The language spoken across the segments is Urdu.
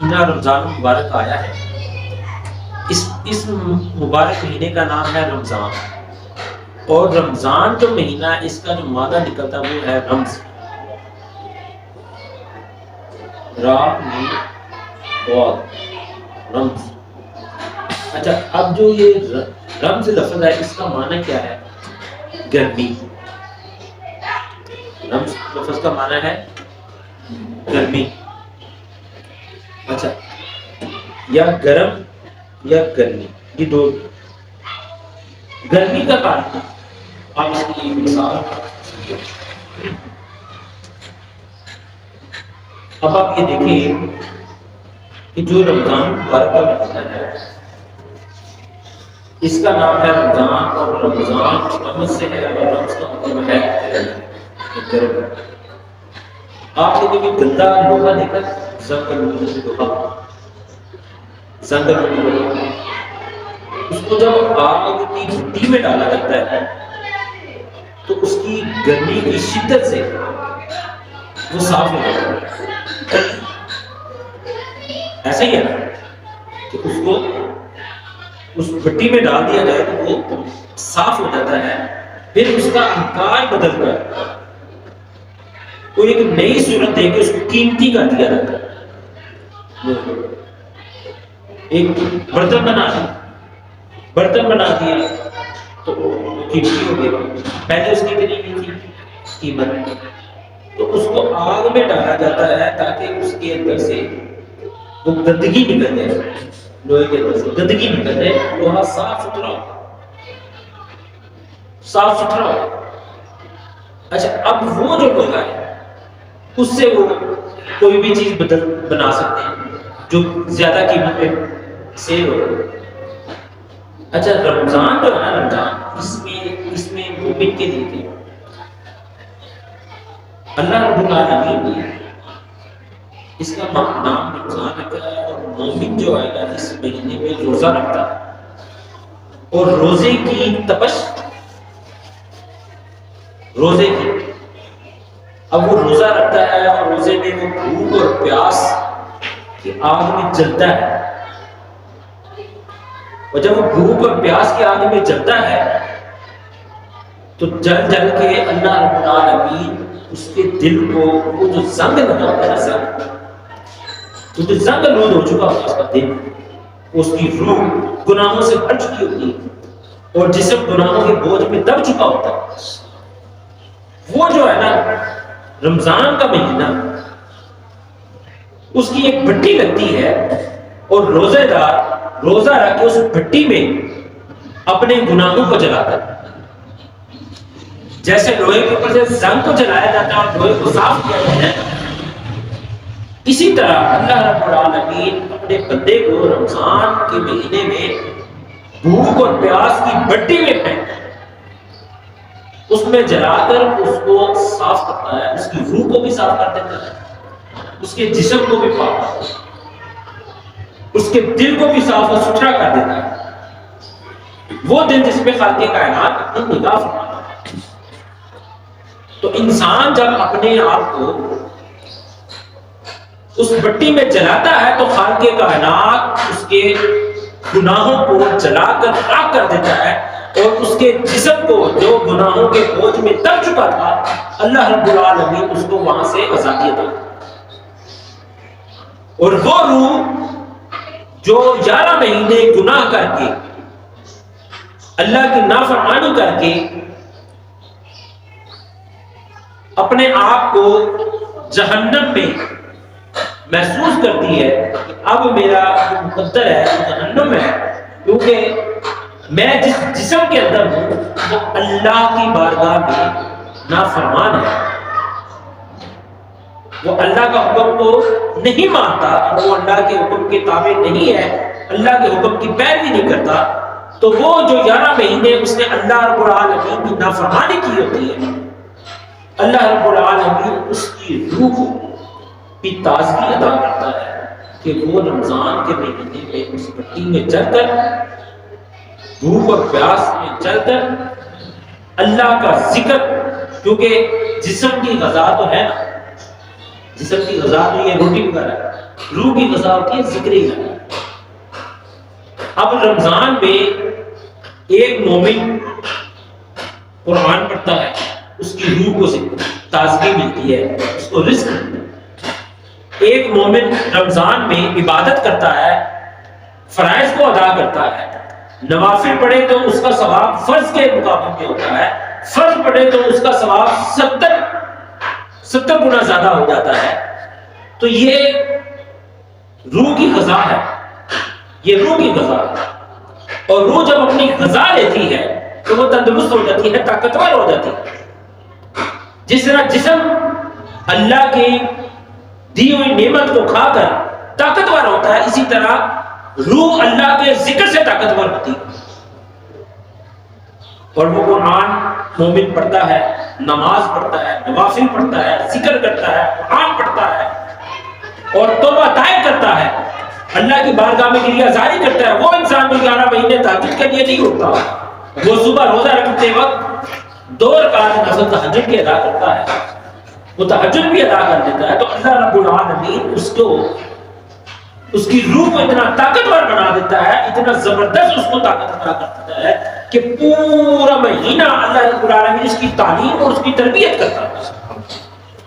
مہینہ رمضان مبارک آیا ہے، اس مبارک مہینے کا نام ہے رمضان، اور رمضان جو مہینہ ہے اس کا جو مادہ نکلتا ہے وہ ہے رمز، رمز۔ اچھا، اب جو یہ رمز لفظ ہے اس کا معنی کیا ہے؟ گرمی۔ رمز لفظ کا معنی ہے گرمی۔ اچھا، یا گرم یا گرمی، یہ دو۔ گرمی کا کارن آپ اس کی مثال، اب آپ یہ دیکھیں کہ جو رمضان مبارک کا مہینہ ہے اس کا نام ہے رمضان، اور رمضان رمز سے ہے، اور رمز کا مطلب ہے گرم۔ آپ نے کبھی گندا لوہا دیکھا؟ زنگ لوہا، اس کو جب آگ کی مٹی میں ڈالا جاتا ہے تو اس کی گرمی کی شدت سے وہ صاف ہو جاتا ہے۔ ایسا ہی ہے کہ اس کو اس مٹی میں ڈال دیا جائے تو وہ صاف ہو جاتا ہے، پھر اس کا آکار بدل کر کوئی ایک نئی صورت دے کے اس کو قیمتی کر دیا جاتا ہے۔ ایک برتن بنا دیا تو قیمتی ہو گیا، پہلے اس کی اتنی نہیں تھی قیمت، تو اس کو آگ میں ڈالا جاتا ہے تاکہ اس کے اندر سے وہ گندگی نکل جائے، لوہے کے اندر سے گندگی نکل جائے، لوہا صاف ستھرا ہو۔ اچھا، اب وہ جو لوہا ہے اس سے وہ کوئی بھی چیز بنا سکتے ہیں جو زیادہ قیمت پہ سیل ہو۔ اچھا، رمضان جو ہے نا، رمضان اس میں مومن کے لیے اللہ رب العالمین نے اس کا نام رمضان رکھا ہے، اور مومن جو ہے نا اس مہینے میں روزہ رکھتا ہے، اور روزے کی تپش، روزے کی، اب وہ روزہ رکھتا ہے اور روزے میں وہ بھوک اور پیاس کی آگ میں جلتا ہے، اور جب وہ بھوک اور پیاس کی آگ میں جلتا ہے تو جل جل کے اللہ رب العالمین اس کے دل کو وہ جو زنگ لگا ہے نا، تو جو زنگ لود ہو چکا ہوتا ہے اس کا دل، اس کی روح گناہوں سے بھر چکی ہوتی ہے اور جسم گناہوں کے بوجھ میں دب چکا ہوتا ہے، وہ جو ہے نا رمضان کا مہینہ، اس کی ایک بھٹی لگتی ہے اور روزے دار روزہ رکھ کے اس بھٹی میں اپنے گناہوں کو جلاتا ہے، جیسے لوہے کے اوپر سے زنگ کو جلایا جاتا ہے اور لوہے کو صاف کیا جاتا ہے، اسی طرح اللہ رب العالمین اپنے بندے کو رمضان کے مہینے میں بھوک اور پیاس کی بھٹی میں پھینکتا ہے، اس میں جلا کر اس کو صاف کرتا ہے، اس کی روح کو بھی صاف کر دیتا ہے، اس کے جسم کو بھی پاک کرتا ہے، اس کے دل کو بھی صاف اور ستھرا کر دیتا ہے، وہ دن جس پہ خالق کائنات اپنی نگاہ فرماتا ہے۔ تو انسان جب اپنے آپ کو اس بٹی میں جلاتا ہے تو خالق کائنات اس کے گناہوں کو جلا کر خاک کر دیتا ہے، اور اس کے جسم کو جو گناہوں کے بوجھ میں دب چکا تھا اللہ رب العالمین اس کو وہاں سے آزادی عطا کرتا ہے، اور وہ روح جو 11 مہینے گناہ کر کے اللہ کی نافرمانی کر کے اپنے آپ کو جہنم میں محسوس کرتی ہے کہ اب میرا مقدر ہے جہنم ہے، کیونکہ میں جس جسم کے اندر ہوں وہ اللہ کی بارگاہ میں نافرمان ہے، وہ اللہ کا حکم کو نہیں مانتا، وہ اللہ کے حکم کے تابع نہیں ہے، اللہ کے حکم کی پیروی نہیں کرتا، تو وہ جو 11 مہینے اس نے اللہ رب العالمین کی نافرمانی کی ہوتی ہے، اللہ رب العالمین اس کی روح کو بھی تازگی عطا کرتا ہے کہ وہ رمضان کے مہینے میں اس مٹی میں جل کر، بھوک اور پیاس میں جل کر اللہ کا ذکر، کیونکہ جسم کی غذا تو ہے نا، جسم کی غذا تو یہ روٹی وغیرہ ہے، روح کی غذا ہوتی ہے ذکر الہی۔ اب رمضان میں ایک مومن قرآن پڑھتا ہے، اس کی روح کو تازگی ملتی ہے، اس کو رزق ملتا ہے۔ ایک مومن رمضان میں عبادت کرتا ہے، فرائض کو ادا کرتا ہے، نوافل پڑھے تو اس کا ثواب فرض کے مقابلے میں ہوتا ہے، فرض پڑھے تو اس کا ثواب 70 گنا زیادہ ہو جاتا ہے۔ تو یہ روح کی غذا ہے، یہ روح کی غذا ہے۔ اور روح جب اپنی غذا لیتی ہے تو وہ تندرست ہو جاتی ہے، طاقتور ہو جاتی ہے۔ جس طرح جسم اللہ کی دی ہوئی نعمت کو کھا کر طاقتور ہوتا ہے، اسی طرح روح اللہ کے ذکر سے طاقتور ہوتی ہے۔ اور وہ قرآن مومن پڑھتا ہے، نماز پڑھتا ہے، نوافل پڑھتا ہے، ذکر کرتا ہے، قرآن پڑھتا ہے اور توبہ طائب کرتا ہے، اللہ کی بارگاہ میں گریہ زاری کرتا ہے۔ وہ انسان جو 11 مہینے تہجد کے لیے نہیں اٹھتا، وہ صبح روزہ رکھتے وقت 2 رکعت نفل تہجد کی ادا کرتا ہے، وہ تہجد بھی ادا کر دیتا ہے، تو اللہ رب العالمین اس کی روح کو اتنا طاقتور بنا دیتا ہے، اتنا زبردست اس کو طاقت عطا کر دیتا ہے کہ پورا مہینہ اللہ رب العالمین اس کی تعلیم اور اس کی تربیت کرتا ہے۔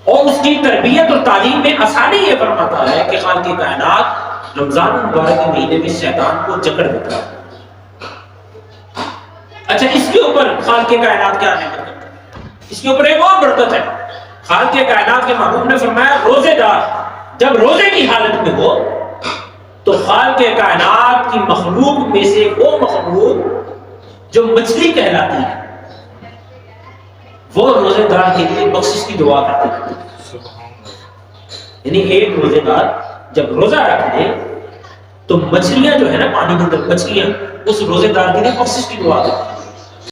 اور اس کی تربیت اور تعلیم میں آسانی یہ فرماتا ہے کہ خالق کائنات رمضان المبارک کے مہینے میں شیطان کو جکڑ دیتا ہے۔ اچھا، اس کے اوپر خالق کائنات کیا نعمت کرتا ہے؟ اس کے اوپر ایک اور برکت ہے۔ خالق کائنات کے محبوب نے فرمایا روزے دار جب روزے کی حالت میں ہو تو خالق کائنات کی مخلوق میں سے وہ مخلوق جو مچھلی کہلاتی ہے وہ روزے دار کے لیے بخشش کی دعا کرتے ہیں۔ یعنی ایک روزے دار جب روزہ رکھ لے تو مچھلیاں جو ہے نا پانی کے اندر مچھلیاں اس روزے دار کے لیے بخشش کی دعا کرتی ہیں۔